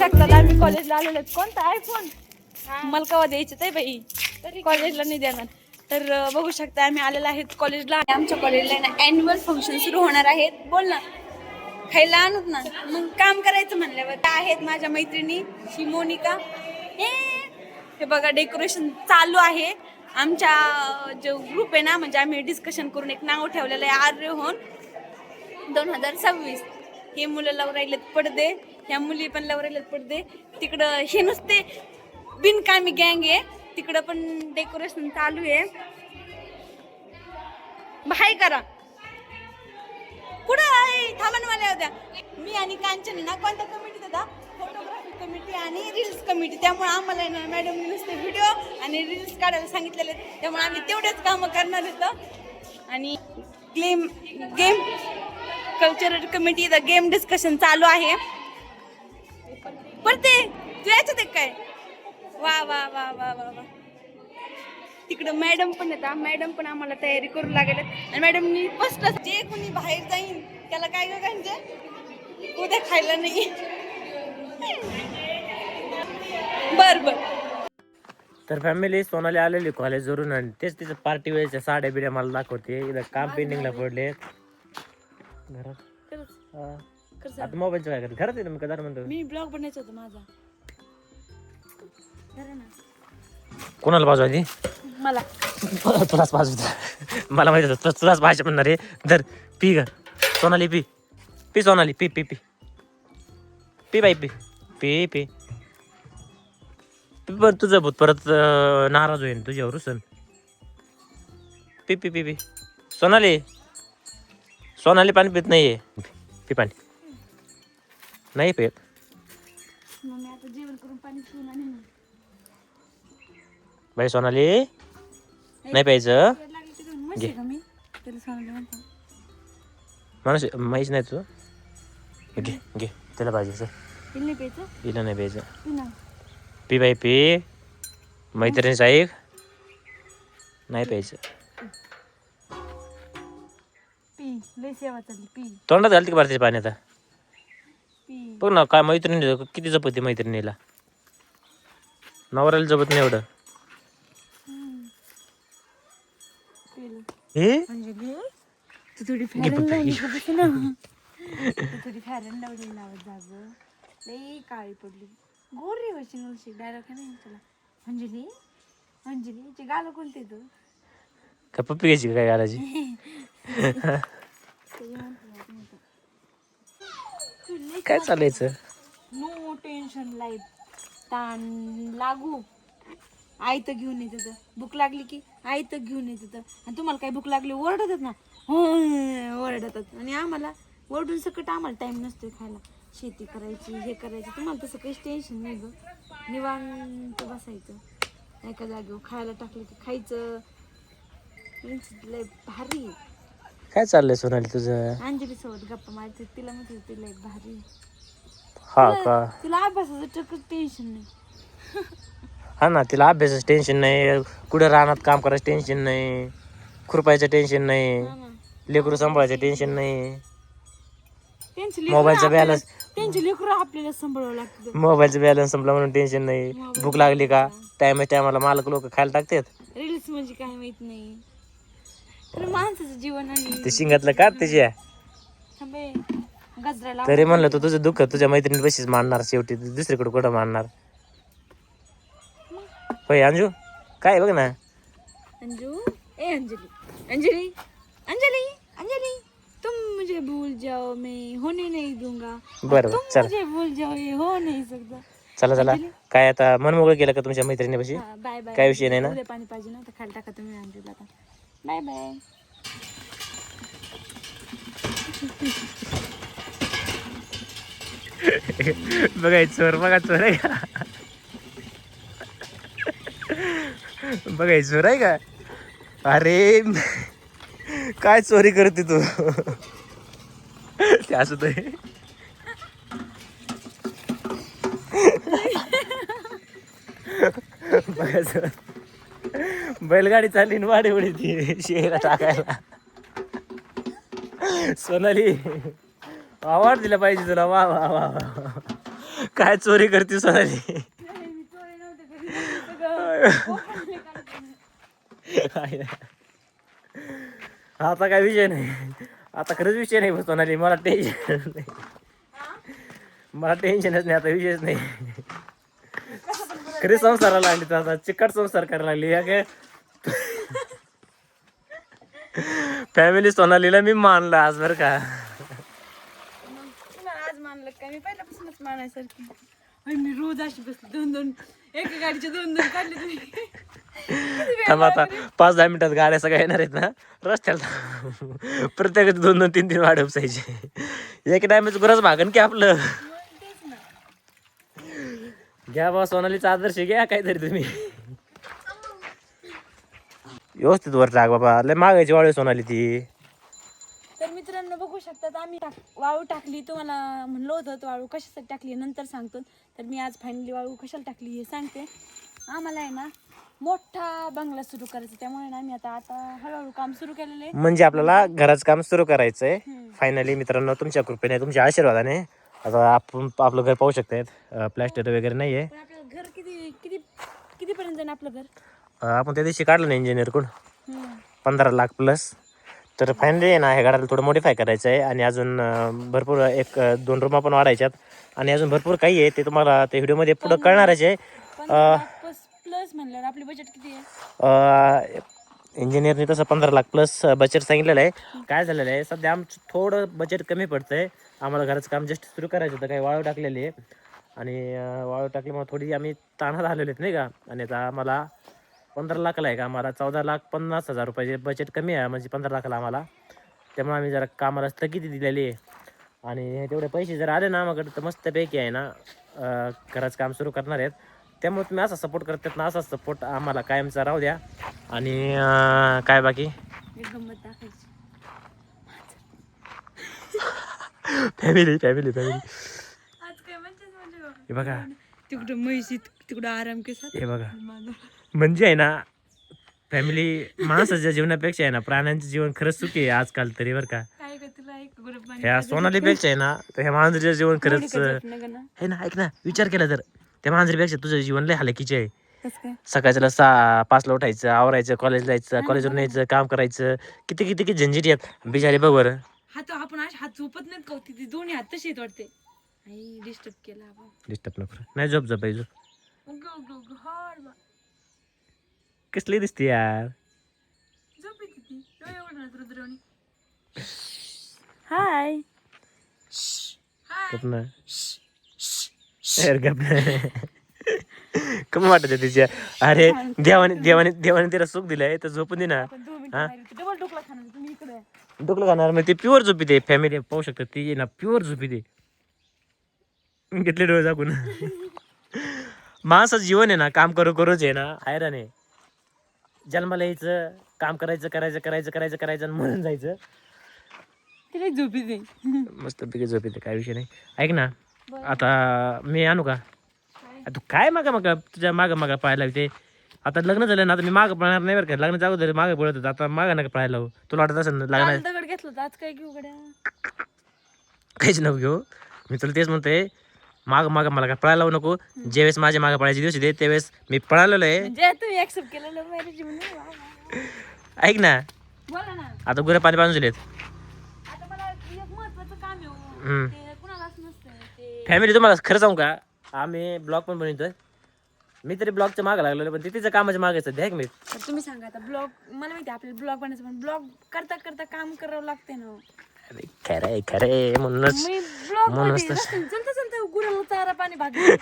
शकता आम्ही कॉलेजला आलेलो आहेत. कोणता आयफोन मला कवा द्यायचे ते बाई, तरी कॉलेजला नाही देणार. तर बघू शकता आम्ही आलेलो आहेत कॉलेजला. आमच्या कॉलेजला ना ॲन्युअल फंक्शन सुरू होणार आहेत. बोल ना, खायला आणत ना, मग काम करायचं म्हणल्यावर. त्या आहेत माझ्या मैत्रिणी, ही मोनिका. हे बघा डेकोरेशन चालू आहे. आमच्या जो ग्रुप आहे ना, म्हणजे आम्ही डिस्कशन करून एक नाव ठेवलेलं आहे आर्यहोन 2026. हे मुलं लावून राहिलेत पडदे, ह्या मुली पण लावून राहिलेत पडदे. तिकडं हे नुसते बिनकामी गँग आहे, तिकडं पण डेकोरेशन चालू आहे. हाय करा कुठं आहे, थांबणवाल्या होत्या. मी आणि कांचन ना कोणत्या कमिटीत होता, फोटोग्राफी कमिटी आणि रील्स कमिटी. त्यामुळे आम्हाला ना मॅडमने नुसते व्हिडिओ आणि रील्स काढायला सांगितलेले, त्यामुळे आम्ही तेवढेच कामं करणार होतं. आणि game cultural committee game discussion चालू आहे. पडते तू याच्यात एक काय, वा वा वा वा वा वा. तिकडं मॅडम पण येतात, मॅडम पण आम्हाला तयारी करू लागेल. आणि मॅडमनी फर्स्ट जे कोणी बाहेर जाईन त्याला काय म्हणजे उद्या खायला नाही. बर बर. तर फॅमिली सोनाली आलेली कॉलेजवरून आणि तेच तिचं पार्टी वेळेच्या साड्या बिड्या मला दाखवते. इथं काम पेंडिंगला पडले घरात. आता मोबाईलचं काय करत घरात आहे ना, मी कदार म्हणतो मी ब्लॉग बनायचा होता माझा. कोणाला बाजू आधी मला तुलाच बाजू मला माहिती होतं तुलाच भाषा म्हणणार आहे. धर पी ग सोनाली, पी पी सोनाली, पी पी पी पी बाई, पी पी पी पण तुझं भूत परत नाराज होईल तुझ्यावर रुसन. पी पी पी पी सोनाली, सोनाली पाणी पित नाहीये, पी पाणी नाही पित. मग आता जेवण करून पाणी पिऊन आणि बाई सोनाली नाही प्यायचं. घे माणूस माहीच नाही तू, घे घे त्याला पाहिजे हिला नाही प्यायचं. पी बाई पी, मैत्रिणीच ऐक, नाही प्यायचं. तोंडात घालते का भारतीय पाणी आता. बघ ना काय मैत्रिणी किती जपते मैत्रिणीला, नवऱ्याला जपत नाही एवढं. थोडी फॅरन लावली लावत जाग, लई काळी पडली. गोरी वशी डायरेक्ट नाही तुला. अंजली अंजलीचे गाल कोणते तू का पप्पी घ्यायची काय घालायची. काय चालायचं. नो टेन्शन लाईफ, ताण लागू. आई तर घेऊन येत होतं, भूक लागली की आई तर घेऊन येत होतं. आणि तुम्हाला काय भूक लागली ओरडतात ना, ओरडतात. आणि आम्हाला ओरडून सकट आम्हाला टाइम नसतोय खायला. शेती करायची, हे करायचं. तुम्हाला तसं काहीच टेन्शन नाही ग, निवांत बसायचं एका जागेवर. खायला टाकलं की खायचं. लय भारी. काय चाललंय सोनाली तुझं. अंजली सोबत गप्पा मारते, तिला म्हणते तिला एक भारी. हा का, तिला अभ्यासाचं टेन्शन नाही. हा ना, तिला अभ्यासाचं टेन्शन नाही, कुठं रानात काम करायचं टेन्शन नाही, खुरपायचं टेन्शन नाही, लेकरू सांभाळायचं टेन्शन नाही, मोबाईलचा बॅलन्स त्यांची लेकरं आपल्याला सांभाळावं लागतं. मोबाईलचा बॅलन्स संपला म्हणून टेन्शन नाही. भूक लागली का टायमाला मालक लोक खायला टाकतात. रील्स म्हणजे काय माहित नाही, तर माणसाचं जीवन. आणि ते शिंगातलं का त्याच्या गजराला तरी म्हणलं तू तुझं दुःख तुझ्या मैत्रिणी बशीच मानणार, शेवटी दुसरीकडे कुठं मानणार. होय अंजू काय बघ ना. अंजू ए अंजली अंजली अंजली अंजली, तुम मुझे भूल जाओ मैं होने नहीं दूंगा. बरं चला, मुझे भूल जाओ ये हो नहीं सकता. चला चला. काय आता मन मोकळं केलं का तुमच्या मैत्रिणी बशी. Bye bye. काय विषय नाही ना. उद्या पाणी पाहिजे ना तर खाली टाका तुम्ही अंजूला. आता बाय बाय. बघायचं चोर, बघा चोर आहे का, बघायचं चोर आहे का. अरे काय चोरी करते तू. ते असं तर बघायचं बैलगाडी चालली ना वाडी उडी ती शेला टाकायला. सोनाली अवॉर्ड दिला पाहिजे तुला. वा वा वा वा. काय चोरी करते सोनाली? मी चोरी नव्हते करीत. सगळं openly करते. आता काय विषय नाही, आता खरंच विषय नाही बस सोनाली. मला टेन्शन नाही, मला टेन्शनच नाही आता, विषयच नाही. खरी संसाराला लागली तर आता चिकट संसार करायला लागली या काय. फॅमिली सोनालीला मी मानलं आज बरं का. मग तुम्हाला आज मानलं काय? मी पहिल्यापासूनच मानायसारखी. आणि मी रोज अशी बसली 2-2 एका गाडीचे 2-2 काढले तुम्ही. थांब आता 5-10 मिनिटात गाड्या सगळ्या येणार आहेत ना रस्त्याला. प्रत्येकाचे 2-2, 3-3 वाढ उपसायचे. एक टायमाच गरज भागन की आपलं. मग तेच ना. घ्या बा सोनालीचा आदर्श घ्या काहीतरी तुम्ही. व्यवस्थित वर टाक बाबा, लय मागायची वाळू सोनाली ती. तर मित्रांनो बघू शकतात आम्ही वाळू टाकली. तुम्हाला म्हणलं होतं वाळू कशासाठी टाकली नंतर सांगतो. तर मी आज फायनली वाळू कशाला टाकली हे सांगते. आम्हाला आहे ना मोठा बंगला सुरू करायचा, त्यामुळे ना आम्ही आता हळूहळू काम सुरू केलेलं आहे. म्हणजे आपल्याला घराचं काम सुरू करायचंय फायनली मित्रांनो, तुमच्या कृपेने तुमच्या आशीर्वादाने. आता आपण आपलं घर पाहू शकतायत, प्लॅस्टर वगैरे नाहीये. पण आपलं घर किती किती कितीपर्यंत जाईल आपलं घर? आपण त्या दिवशी काढलं ना इंजिनियरकडून 15 लाख प्लस. तर फायनली आहे ना हे घराला थोडं मॉडिफाय करायचं आहे आणि अजून भरपूर 1-2 रूम पण वाढायच्यात आणि अजून भरपूर काही आहे ते तुम्हाला ते व्हिडिओमध्ये पुढं कळणारच आहे. प्लस म्हणल्यावर आपली बजेट किती आहे? इंजिनियरने तसं 15 लाख प्लस बजेट सांगितलेलं आहे. काय झालेलं आहे सध्या आमचं थोडं बजेट कमी पडतंय. आम्हाला घराचं काम जस्ट सुरू करायचं होतं, काही वाळू टाकलेली आहे आणि वाळू टाकल्यामुळे थोडी आम्ही ताणात आलेले आहेत नाही का. आणि आता आम्हाला 15 लाखाला आहे का, आम्हाला 14,50,000 रुपयाचे बजेट कमी आहे म्हणजे 15 लाखाला आम्हाला. त्यामुळे आम्ही जरा कामाला स्थगिती दिलेली आहे आणि तेवढे पैसे जर आले ना आम्हाला तर मस्तपैकी आहे ना घराचं काम सुरू करणार आहेत. त्यामुळे तुम्ही असा सपोर्ट करतात ना, असा सपोर्ट आम्हाला कायमचा राहू द्या. आणि काय बाकी एक गंमत दाखवायची. फॅमिली फॅमिली फॅमिली आज काय म्हणजे हे बघा, तिकडं म्हैशी तिकडं आराम केसात. हे बघा म्हणजे आहे ना फॅमिली माणसाच्या जीवनापेक्षा आहे ना प्राण्यांचं जीवन खरंच सुखी आहे आजकाल तरी बरं का. काय का तुला एक गुरुप ह्या सोनालीपेक्षा आहे ना तर ह्या मांजरीचं जीवन खरंच आहे ना. ऐक ना, विचार केला तर त्या मांजरीपेक्षा तुझं जीवन लय हालाकीचे आहे. सकाळच्याला 5ला उठायचं, आवरायचं, कॉलेज जायचं, कॉलेजवर न्यायचं, काम करायचं, किती किती किती झंझट आहेत बिचारे. बघ बरं हात आपण हात झोपत नाहीत का होती दोन्ही हात तशी वाटते. आई डिस्टर्ब केला आपण. डिस्टर्ब नको नाही, झोप झोप पाहिजे. कसली दिसते यार. हाय गप कमी वाटत तिच्या. अरे देवाने देवाने देवाने तिला सुख दिलंय तर झोपून दे ना. डोकलं खाणार मग ते प्युअर झोपी दे. फॅमिली पाहू शकतात ती ना प्युअर झोपी दे. घेतले डोळे जागून. माणसाचं जीवन आहे ना काम करू करूच आहे ना हैराण आहे. जन्माला यायचं, काम करायचं करायचं करायचं करायचं करायचं आणि मरून जायचं. तिला झोपी दे मस्त पैकी झोपी दे, काय विषय नाही. ऐक ना आता मी आणू का? तू काय मागा मागा तुझ्या मागं मागा पाहायला ते. आता लग्न झालं ना, आता मी मागं पळणार नाही बरं का. लग्न जाऊ दे मागं पळत होतं, आता मागं नका पळायला हो. तुला वाटत असेल लग्न दगड घेतलं होतं आज काय घेऊ गड्या? काहीच नको घेऊ. मी तुला तेच म्हणतोय माग माग मला काय पळायला लावू नको. ज्यावेळेस माझ्या मागे पळायचे दिवस येते त्यावेळेस मी पळालेलो आहे. म्हणजे तुम्ही ऍक्सेप्ट केलेलं मॅरेज म्हणून. ऐक ना बोला ना. आता गुरं पाणी पाजून दिलेत. आता मला एक महत्त्वाचं काम आहे हो. ते कुणालाच नसतं ते. फॅमिली तुम्हाला खरं सांगू का, आम्ही ब्लॉग पण बनवतोय. मी तरी ब्लॉगच्या मागं लागलेलो पण तिच्या कामाच्या मागायचं द्या मी. तर तुम्ही सांगा आता ब्लॉग मला माहिती आपल्याला ब्लॉग बनायचं पण ब्लॉग करता करता काम करावं लागते ना. अरे खरे खरे म्हणूनच मी ब्लॉग मध्ये चलता चलता गुरांना चारा पाणी भागलं.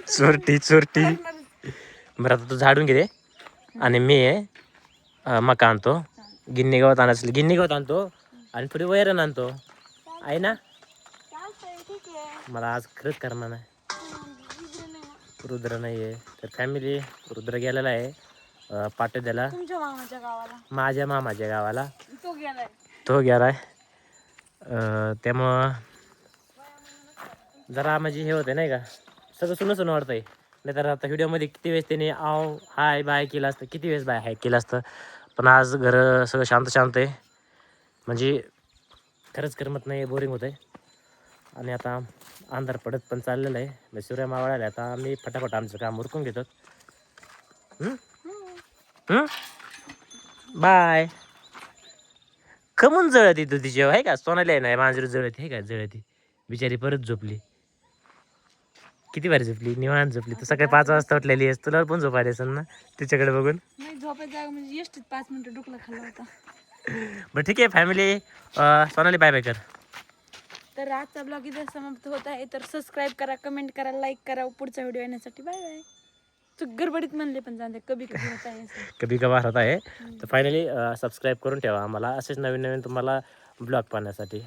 चोरटी चोरटी. बरं आता तू झाडून घे आणि मी मका आणतो. गिन्नी गवत आणायचं गिन्नी गवत आणतो आणि थोडी वैरण आणतो आहे ना. मला आज खरंच करणार नाही. रुद्र नाही आहे तर फॅमिली रुद्र गेलेला आहे पाटोद्याला, तुमच्या मामाच्या गावाला. माझ्या मामाच्या गावाला. तो गेलाय त्यामुळं जरा म्हणजे हे होते नाही का, सगळं सुनं सुनं वाटतंय. नाही तर आता व्हिडिओमध्ये किती वेळेस त्याने आव हाय बाय केलं असतं, किती वेळेस बाय हाय केलं असतं. पण आज घर सगळं शांत शांत आहे म्हणजे खरंच करमत नाही, बोरिंग होत आहे. आणि आता अंधार पडत पण चाललेलं आहे. मग सूर्य मावळाला आता आम्ही फटाफट आमचं काम उरकून घेतो. बाय. कमून जळती तू तिची आहे का? सोनाली आहे ना मांजरू जळती आहे का? जळती बिचारी परत झोपली. किती भारी झोपली, निवांत झोपली. तू सकाळी 5 वाजता उठलेली आहेस, तुला पण झोप आली असेल ना तिच्याकडे बघून. नाही झोपायचं जागा म्हणजे एसटीत 5 मिनिटं डुकला खाल्ला होता. बरं ठीक आहे फॅमिली. सोनाली बाय बाय कर. तर आजचा ब्लॉग इथे समाप्त होत आहे. तर सबस्क्राईब करा, कमेंट करा, लाईक करा पुढचा व्हिडिओ येण्यासाठी. Bye bye. तू गडबडीत म्हणले पण जाते कभी कभी होता है असं. कभी कभार होत आहे. तर फायनली सबस्क्राईब करून ठेवा आम्हाला असेच नवीन नवीन तुम्हाला ब्लॉग पाहण्यासाठी.